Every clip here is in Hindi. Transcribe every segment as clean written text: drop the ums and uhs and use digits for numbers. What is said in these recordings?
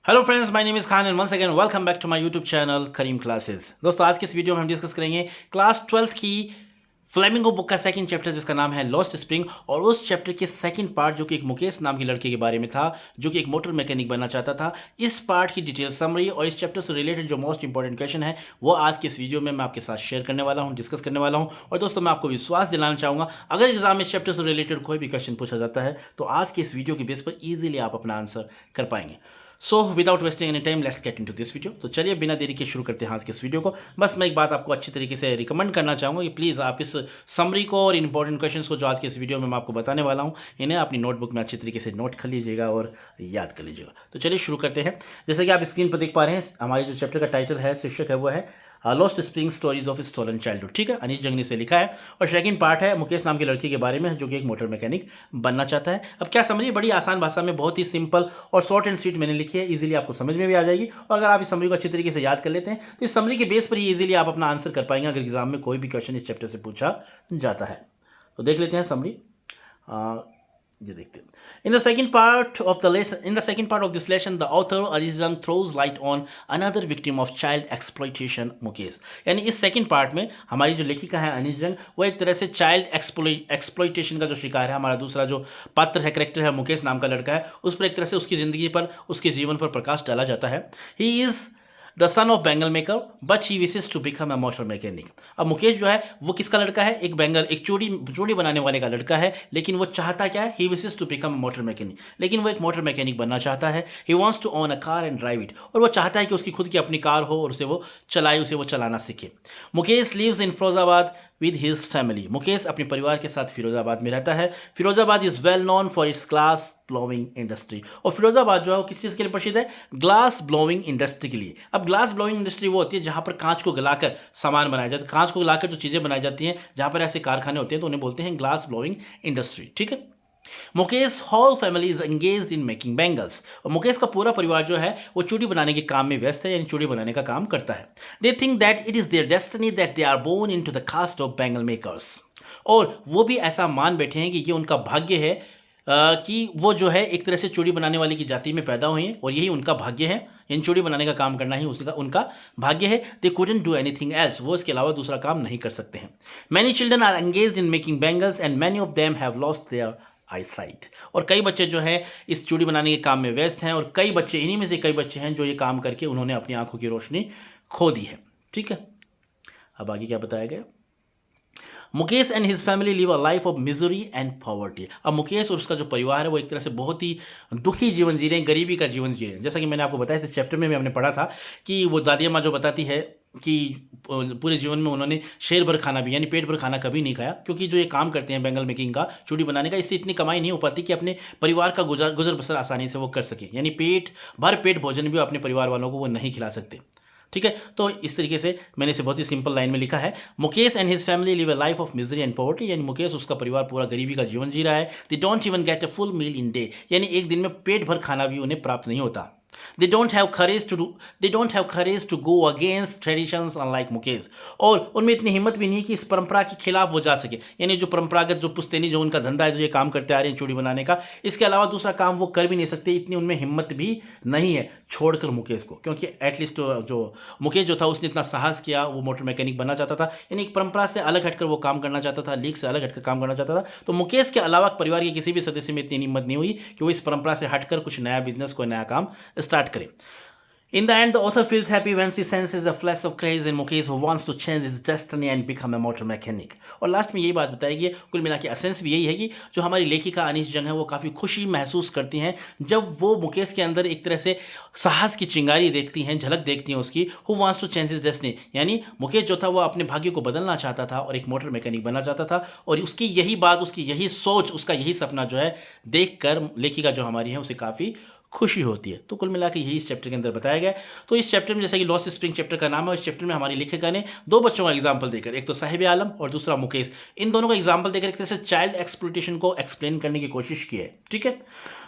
Hello friends, my name is Khan and once again welcome back to my YouTube channel Karim classes. दोस्तों, आज के इस वीडियो में हम डिस्कस करेंगे क्लास 12th की फ्लेमिंगो बुक का सेकंड चैप्टर जिसका नाम है लॉस्ट स्प्रिंग, और उस चैप्टर के सेकंड पार्ट जो कि एक मुकेश नाम के लड़के के बारे में था जो कि एक मोटर मैकेनिक बनना चाहता था। इस पार्ट की डिटेल समरी और इस चैप्टर से रिलेटेड जो मोस्ट इंपॉर्टेंट क्वेश्चन है वो आज के इस वीडियो में मैं आपके साथ शेयर करने वाला हूँ, डिस्कस करने वाला हूँ। और दोस्तों, मैं आपको विश्वास दिलाना चाहूँगा, अगर एग्जाम में इस चैप्टर से रिलेटेड कोई भी क्वेश्चन पूछा जाता है तो आज के इस वीडियो के बेस पर ईजिली आप अपना आंसर कर पाएंगे। So without wasting any time let's get into this video. तो चलिए बिना देरी के शुरू करते हैं आज के इस वीडियो को। बस मैं एक बात आपको अच्छी तरीके से रिकमेंड करना चाहूँगा कि प्लीज़ आप इस समरी को और इंपॉर्टेंट क्वेश्चंस को जो आज के इस वीडियो में मैं आपको बताने वाला हूँ इन्हें अपनी नोटबुक में अच्छी तरीके से नोट कर लीजिएगा और याद कर लीजिएगा। तो चलिए शुरू करते हैं। जैसे कि आप स्क्रीन पर देख पा रहे हैं, हमारे जो चैप्टर का टाइटल है, शीर्षक है, वो है lost spring stories of stolen childhood. ठीक है, अनीश जंगनी से लिखा है। और सेकंड पार्ट है मुकेश नाम के लड़के के बारे में जो कि एक मोटर मैकेनिक बनना चाहता है। अब क्या समझिए, बड़ी आसान भाषा में, बहुत ही सिंपल और शॉर्ट एंड स्वीट मैंने लिखी है, इजीली आपको समझ में भी आ जाएगी। और अगर आप इस समरी को अच्छी तरीके से याद कर लेते हैं तो इस समरी के बेस पर ही इजीली आप अपना आंसर कर पाएंगे अगर एग्जाम में कोई भी क्वेश्चन इस चैप्टर से पूछा जाता है। तो देख लेते हैं समरी। ये देखते हैं। In the second part of the lesson, in the second part of this lesson, the author Arizan throws light on another victim of child exploitation, Mukesh. यानी इस सेकंड पार्ट में हमारी जो लेखिका है अनीश जंग, वो एक तरह से चाइल्ड एक्सप्लॉइटेशन का जो शिकार है। हमारा दूसरा जो पात्र है, करेक्टर है, मुकेश नाम का लड़का है, उस पर एक तरह से उसकी ज़िंदगी पर, उसके जीवन पर प्रकाश डाला जाता है। He is the son of bangle maker but he wishes to become a motor mechanic. अब मुकेश जो है वो किसका लड़का है? एक चूड़ी बनाने वाले का लड़का है, लेकिन वो चाहता क्या है? He wishes to become a motor mechanic, लेकिन वो एक मोटर मैकेनिक बनना चाहता है। He wants to own a car and drive it, और वो चाहता है कि उसकी खुद की अपनी कार हो और उसे वो चलाए, उसे वो चलाना सीखे। Mukesh lives in Firozabad with his family. Mukesh अपने परिवार के साथ फिरोजाबाद में रहता है। Firozabad is well known for its glass blowing industry, और फिरोजाबाद जो है वो किस चीज़ के लिए प्रसिद्ध है? ग्लास ब्लोइंग इंडस्ट्री के लिए। अब ग्लास ब्लोइंग इंडस्ट्री वो होती है जहाँ पर कांच को गलाकर सामान बनाया जाता है, कांच को गलाकर जो चीज़ें बनाई जाती हैं, जहाँ पर ऐसे कारखाने होते हैं तो उन्हें बोलते हैं ग्लास ब्लोइंग इंडस्ट्री। ठीक है। Mukesh whole family is engaged in making bangles, और मुकेश का पूरा परिवार जो है वो चूड़ी बनाने के काम में व्यस्त है, यानी चूड़ी बनाने का काम करता है। They think that it is their destiny that they are born into the caste of bangle makers, और वो भी ऐसा मान बैठे हैं कि ये उनका भाग्य है कि वो जो है एक तरह से चूड़ी बनाने वाली की जाति में पैदा हुए हैं और यही उनका भाग्य है। इन चूड़ी बनाने का काम करना ही उसका उनका भाग्य है। They couldn't do anything else, वो इसके अलावा दूसरा काम नहीं कर सकते हैं। Many children are engaged in making bangles and many of them have lost their eyesight, और कई बच्चे जो हैं इस चूड़ी बनाने के काम में व्यस्त हैं, और कई बच्चे, इन्हीं में से कई बच्चे हैं जो ये काम करके उन्होंने अपनी आंखों की रोशनी खो दी है। ठीक है, अब आगे क्या बताया गया? Mukesh and his family live a life of misery and poverty. अब मुकेश और उसका जो परिवार है वो एक तरह से बहुत ही दुखी जीवन जी रहे हैं, गरीबी का जीवन जी रहे हैं। जैसा कि मैंने आपको बताया था, चैप्टर में भी हमने पढ़ा था कि वो दादी अम्मा जो बताती है कि पूरे जीवन में उन्होंने शेर भर खाना भी, यानी पेट भर खाना कभी नहीं खाया, क्योंकि जो ये काम करते हैं बैंगल मेकिंग का, चूड़ी बनाने का, इससे इतनी कमाई नहीं हो पाती कि अपने परिवार का गुजर बसर आसानी से वो कर सकें, यानी पेट भोजन भी अपने परिवार वालों को वो नहीं खिला सकते। ठीक है, तो इस तरीके से मैंने इसे बहुत ही सिंपल लाइन में लिखा है। Mukesh and his family live a life of misery and poverty, यानी मुकेश, उसका परिवार पूरा गरीबी का जीवन जी रहा है। They don't even get a full meal in day, यानी एक दिन में पेट भर खाना भी उन्हें प्राप्त नहीं होता। They don't have courage to do they don't have courage to go against traditions unlike Mukesh, और उनमें इतनी हिम्मत भी नहीं कि इस परंपरा के खिलाफ वो जा सके, यानी जो परंपरागत, जो पुश्तैनी, जो उनका धंधा है, जो ये काम करते आ रहे हैं चूड़ी बनाने का, इसके अलावा दूसरा काम वो कर भी नहीं सकते, इतनी उनमें हिम्मत भी नहीं है छोड़कर मुकेश को। क्योंकि एटलीस्ट जो मुकेश जो था उसने इतना साहस किया, वो मोटर मैकेनिक बनना चाहता था, यानी एक परंपरा से अलग हटकर वो काम करना चाहता था, लीग से अलग हटकर काम करना चाहता था। तो मुकेश के अलावा परिवार के किसी भी सदस्य में इतनी हिम्मत नहीं हुई कि वो इस परंपरा से हटकर कुछ नया बिजनेस, कोई नया काम स्टार्ट करे। In the end, the author feels happy when she senses a flash of craze in Mukesh who wants to change his destiny and become a motor mechanic। और लास्ट में यही बात बताएगी, कुल मिला के एसेंस भी यही है कि जो हमारी लेखिका अनीश जंग है वो काफ़ी खुशी महसूस करती हैं जब वो मुकेश के अंदर एक तरह से साहस की चिंगारी देखती हैं, झलक देखती हैं उसकी। Who wants to change his destiny, यानी मुकेश जो था वो अपने भाग्य को बदलना चाहता था और एक मोटर मैकेनिक बनना चाहता था, और उसकी यही बात, उसकी यही सोच, उसका यही सपना जो है देख कर लेखिका जो हमारी है उसे काफ़ी खुशी होती है। तो कुल मिला के यही इस चैप्टर के अंदर बताया गया है। तो इस चैप्टर में, जैसे कि लॉस्ट स्प्रिंग चैप्टर का नाम है, इस चैप्टर में हमारी लेखिका ने दो बच्चों का एग्जाम्पल देकर, एक तो साहिब आलम और दूसरा मुकेश, इन दोनों का एग्जाम्पल देकर एक तरह से चाइल्ड एक्सप्लॉइटेशन को एक्सप्लेन करने की कोशिश की है। ठीक है,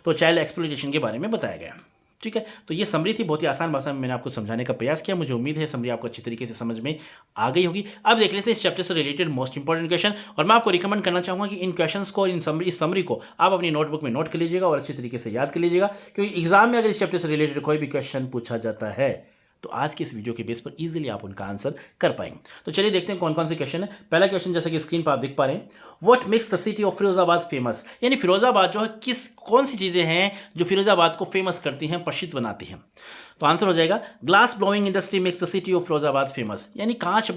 तो चाइल्ड एक्सप्लॉइटेशन के बारे में बताया गया। ठीक है, तो ये समरी थी, बहुत ही आसान भाषा में मैंने आपको समझाने का प्रयास किया। मुझे उम्मीद है समरी आपको अच्छी तरीके से समझ में आ गई होगी। अब देख लेते हैं इस चैप्टर से रिलेटेड मोस्ट इंपॉर्टेंट क्वेश्चन, और मैं आपको रिकमेंड करना चाहूँगा कि इन क्वेश्चंस को, इस समरी को आप अपनी नोटबुक में नोट कर लीजिएगा और अच्छी तरीके से याद कर लीजिएगा, क्योंकि एग्जाम में अगर इस चैप्टर से रिलेटेड कोई भी क्वेश्चन पूछा जाता है तो आज के इस वीडियो के बेस पर इजीली आप उनका आंसर कर पाएंगे। तो चलिए देखते हैं कौन कौन से क्वेश्चन है। पहला क्वेश्चन जैसा कि स्क्रीन पर आप देख पा रहे हैं, what makes the city of Firozabad famous, यानी फिरोजाबाद जो है कौन सी चीज़ें हैं जो फिरोजाबाद को फेमस करती हैं, प्रसिद्ध बनाती हैं। तो आंसर हो जाएगा glass blowing industry makes the city of Firozabad famous, यानी कांच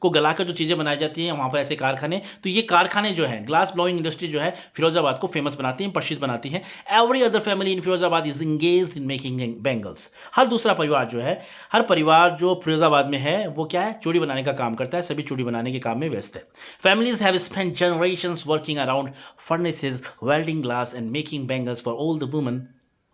को गलाकर जो चीज़ें बनाई जाती हैं वहाँ पर ऐसे कारखाने, तो ये कारखाने जो हैं, ग्लास ब्लोइंग इंडस्ट्री जो है फिरोजाबाद को फेमस बनाती हैं, प्रसिद्ध बनाती हैं। Every other family in Firozabad is engaged in making bangles, हर दूसरा परिवार जो है, हर परिवार जो फिरोजाबाद में है वो क्या है, चूड़ी बनाने का काम करता है, सभी चूड़ी बनाने के काम में व्यस्त है। Families have spent generations working around furnaces, welding glass and making bangles for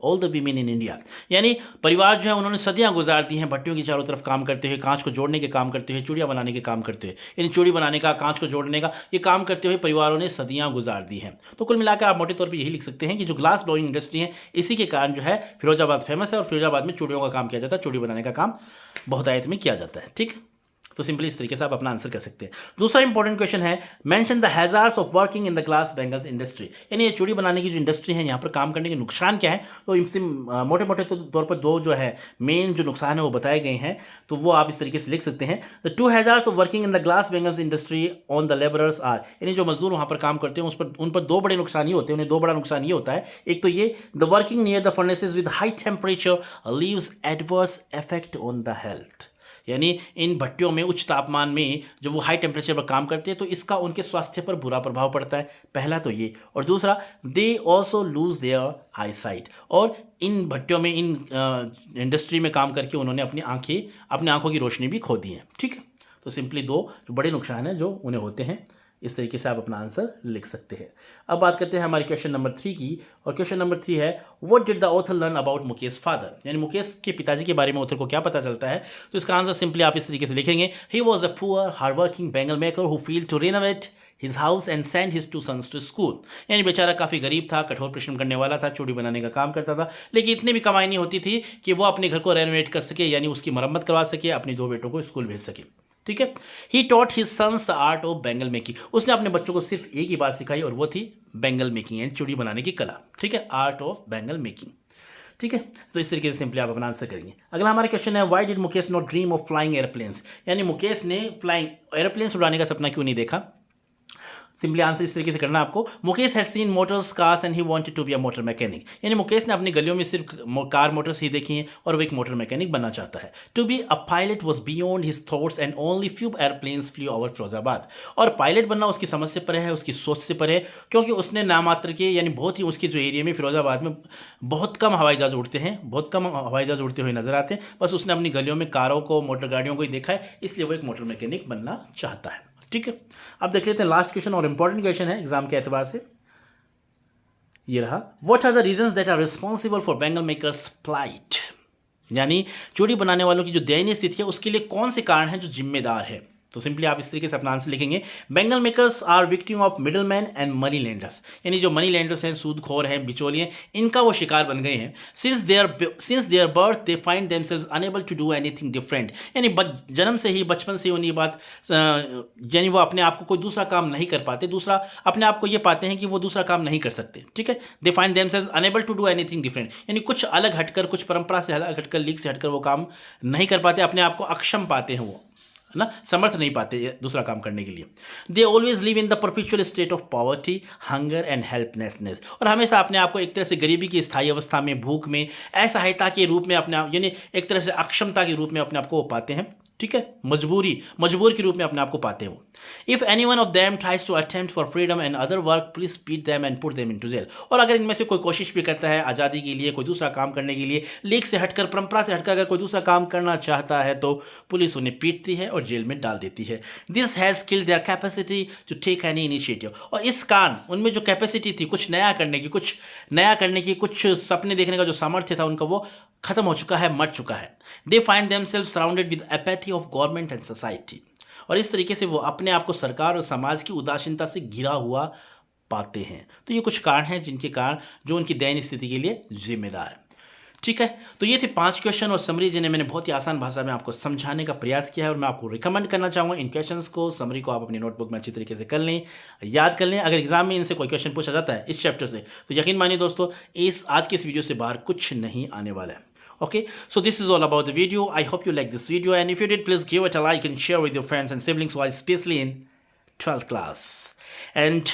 all the women in India, यानी परिवार जो है उन्होंने सदियां गुजार दी हैं भट्टियों की चारों तरफ काम करते हुए, कांच को जोड़ने के काम करते हुए, चूड़ियाँ बनाने के काम करते हुए, यानी चूड़ी बनाने का, कांच को जोड़ने का ये काम करते हुए परिवारों ने सदियां गुजार दी हैं। तो कुल मिलाकर आप मोटे तौर पर यही लिख सकते हैं कि जो ग्लास ब्लोइंग इंडस्ट्री है इसी के कारण जो है फिरोजाबाद फेमस है और फिरोजाबाद में चूड़ियों का काम किया जाता है, चूड़ी बनाने का काम बहुतायत में किया जाता है। ठीक, तो सिंपली इस तरीके से आप अपना आंसर कर सकते हैं। दूसरा इंपॉर्टेंट क्वेश्चन है, mention the hazards of working in the glass bangles industry, यानी ये चूड़ी बनाने की जो इंडस्ट्री है यहाँ पर काम करने के नुकसान क्या है। तो इनसे मोटे मोटे तौर पर दो जो है मेन जो नुकसान है वो बताए गए हैं, तो वो आप इस तरीके से लिख सकते हैं। The two hazards of working in the glass bangles industry on the labourers are, यानी जो मजदूर वहाँ पर काम करते हैं उन पर दो बड़े नुकसान ये होते हैं, उन्हें दो बड़ा नुकसान ये होता है। एक तो ये, the working near the furnaces with high temperature leaves adverse effect on the health, यानी इन भट्टियों में उच्च तापमान में जब वो हाई टेम्परेचर पर काम करते हैं तो इसका उनके स्वास्थ्य पर बुरा प्रभाव पड़ता है, पहला तो ये। और दूसरा, they also lose their eyesight, और इन भट्टियों में, इन इंडस्ट्री में काम करके उन्होंने अपनी आंखों की रोशनी भी खो दी है। ठीक है, तो सिंपली दो जो बड़े नुकसान हैं जो उन्हें होते हैं, इस तरीके से आप अपना आंसर लिख सकते हैं। अब बात करते हैं हमारे क्वेश्चन नंबर 3 की, और क्वेश्चन नंबर 3 है, what did the author learn about Mukesh father, यानी मुकेश के पिताजी के बारे में ऑथर को क्या पता चलता है। तो इसका आंसर सिंपली आप इस तरीके से लिखेंगे, he was a poor hard working bangle maker who failed to renovate his house and send his two sons to school, यानी बेचारा काफ़ी गरीब था, कठोर परिश्रम करने वाला था, चूड़ी बनाने का काम करता था, लेकिन इतनी भी कमाई नहीं होती थी कि वो अपने घर को रेनोवेट कर सके, यानी उसकी मरम्मत करवा सके, अपने दो बेटों को स्कूल भेज सके। ठीक है, he taught his sons the art of bangle making, उसने अपने बच्चों को सिर्फ एक ही बात सिखाई और वो थी बैंगल मेकिंग, यानी चूड़ी बनाने की कला। ठीक है, आर्ट ऑफ बैंगल मेकिंग। ठीक है, तो इस तरीके से सिंपली आप अपना आंसर करेंगे। अगला हमारा क्वेश्चन है, why did Mukesh not dream of flying airplanes, यानी मुकेश ने फ्लाइंग एयरप्लेन्स उड़ाने का सपना क्यों नहीं देखा। सिंपली आंसर इस तरीके से करना आपको, Mukesh had seen motors cars and he wanted to be a motor mechanic, यानी मुकेश ने अपनी गलियों में सिर्फ कार मोटर्स ही देखी हैं और वो एक मोटर मैकेनिक बनना चाहता है। To be a pilot was beyond his thoughts and only few aeroplanes flew over Firozabad, और पायलट बनना उसकी समझ से परे है, उसकी सोच से परे है, क्योंकि उसने नामात्र के, यानी बहुत ही उसके जो एरिया में फिरोजाबाद में बहुत कम हवाई जहाज उड़ते हैं, बहुत कम हवाई जहाज उड़ते हुए नजर आते हैं, बस उसने अपनी गलियों में कारों को, मोटर गाड़ियों को ही देखा है, इसलिए वो एक मोटर मैकेनिक बनना चाहता है। ठीक है, अब देख लेते हैं लास्ट क्वेश्चन, और इंपॉर्टेंट क्वेश्चन है एग्जाम के एतबार से, ये रहा, what are the reasons that are responsible for bangle makers plight, यानी चूड़ी बनाने वालों की जो दयनीय स्थिति है उसके लिए कौन से कारण हैं जो जिम्मेदार है। तो सिंपली आप इस तरीके से अपना आंसर लिखेंगे, bangle makers are victim of middle man and money lenders, यानी जो मनी लेंडर्स हैं, सूदखोर हैं, बिचौलिए, इनका वो शिकार बन गए हैं। Since their birth they find themselves unable to do anything different, यानी जन्म से ही, बचपन से ही उन्हें बात, यानी वो अपने आप को कोई दूसरा काम नहीं कर पाते, दूसरा अपने आप को ये पाते हैं कि वो दूसरा काम नहीं कर सकते। ठीक है, they find themselves unable to do anything different, यानी कुछ अलग हटकर, कुछ परंपरा से अलग हटकर, लीक से हटकर वो काम नहीं कर पाते, अपने आप को अक्षम पाते हैं, वो है ना, समर्थ नहीं पाते दूसरा काम करने के लिए। They always live in the perpetual state of poverty, hunger and helplessness, और हमेशा अपने आप को एक तरह से गरीबी की स्थायी अवस्था में, भूख में, असहायता के रूप में अपने आप, यानी एक तरह से अक्षमता के रूप में अपने आप को वो पाते हैं। ठीक है, मजबूर के रूप में अपने आप को पाते हो। If any one of them tries to attempt for freedom and other work, please beat them and put them into jail, और अगर इनमें से कोई कोशिश भी करता है आज़ादी के लिए, कोई दूसरा काम करने के लिए, लीक से हटकर, परंपरा से हटकर अगर कोई दूसरा काम करना चाहता है तो पुलिस उन्हें पीटती है और जेल में डाल देती है। This has killed their capacity to take any initiative, और इस कारण उनमें जो कैपेसिटी थी कुछ नया करने की, कुछ सपने देखने का जो सामर्थ्य था उनका, वो खत्म हो चुका है, मर चुका है। They find themselves surrounded with apathy of government and society, और इस तरीके से वो अपने आप को सरकार और समाज की उदासीनता से घिरा हुआ पाते हैं। तो ये कुछ कारण हैं जिनके कारण जो उनकी दयनीय स्थिति के लिए जिम्मेदार है। ठीक है, तो ये थे 5 क्वेश्चन और समरी जिन्हें मैंने बहुत ही आसान भाषा में आपको समझाने का प्रयास किया है और मैं आपको रिकमेंड करना चाहूँगा इन क्वेश्चंस को, समरी को आप अपनी नोटबुक में अच्छी तरीके से कर लें, याद कर लें। अगर एग्जाम में इनसे कोई क्वेश्चन पूछा जाता है इस चैप्टर से तो यकीन मानिए दोस्तों आज की इस वीडियो से बाहर कुछ नहीं आने वाला है। Okay, so this is all about the video. I hope you like this video, and if you did, please give it a like and share with your friends and siblings, while especially in 12th class. And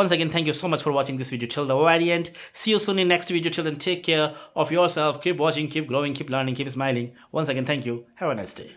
once again, thank you so much for watching this video till the very end. See you soon in next video. Till then, take care of yourself. Keep watching, keep growing, keep learning, keep smiling. Once again, thank you. Have a nice day.